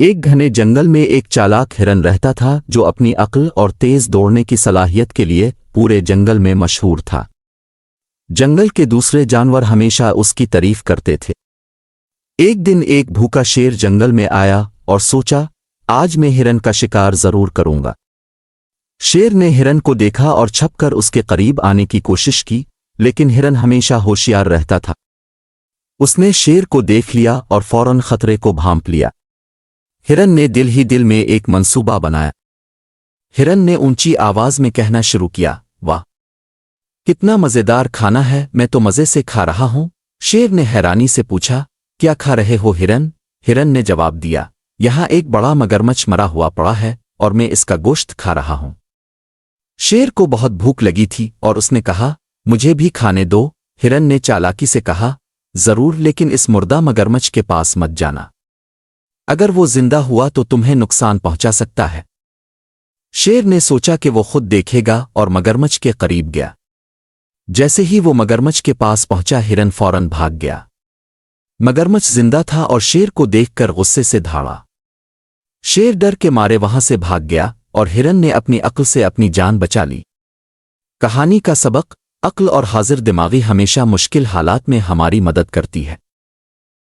ایک گھنے جنگل میں ایک چالاک ہرن رہتا تھا جو اپنی عقل اور تیز دوڑنے کی صلاحیت کے لیے پورے جنگل میں مشہور تھا۔ جنگل کے دوسرے جانور ہمیشہ اس کی تعریف کرتے تھے۔ ایک دن ایک بھوکا شیر جنگل میں آیا اور سوچا، آج میں ہرن کا شکار ضرور کروں گا۔ شیر نے ہرن کو دیکھا اور چھپ کر اس کے قریب آنے کی کوشش کی، لیکن ہرن ہمیشہ ہوشیار رہتا تھا۔ اس نے شیر کو دیکھ لیا اور فوراً خطرے کو بھانپ لیا۔ ہرن نے دل ہی دل میں ایک منصوبہ بنایا۔ ہرن نے اونچی آواز میں کہنا شروع کیا، واہ کتنا مزیدار کھانا ہے، میں تو مزے سے کھا رہا ہوں۔ شیر نے حیرانی سے پوچھا، کیا کھا رہے ہو ہرن؟ ہرن نے جواب دیا، یہاں ایک بڑا مگرمچھ مرا ہوا پڑا ہے اور میں اس کا گوشت کھا رہا ہوں۔ شیر کو بہت بھوک لگی تھی اور اس نے کہا، مجھے بھی کھانے دو۔ ہرن نے چالاکی سے کہا، ضرور، لیکن اس مردہ مگرمچھ کے پاس مت جانا، اگر وہ زندہ ہوا تو تمہیں نقصان پہنچا سکتا ہے۔ شیر نے سوچا کہ وہ خود دیکھے گا اور مگرمچھ کے قریب گیا۔ جیسے ہی وہ مگرمچھ کے پاس پہنچا، ہرن فوراً بھاگ گیا۔ مگرمچھ زندہ تھا اور شیر کو دیکھ کر غصے سے دھاڑا۔ شیر ڈر کے مارے وہاں سے بھاگ گیا اور ہرن نے اپنی عقل سے اپنی جان بچا لی۔ کہانی کا سبق: عقل اور حاضر دماغی ہمیشہ مشکل حالات میں ہماری مدد کرتی ہے۔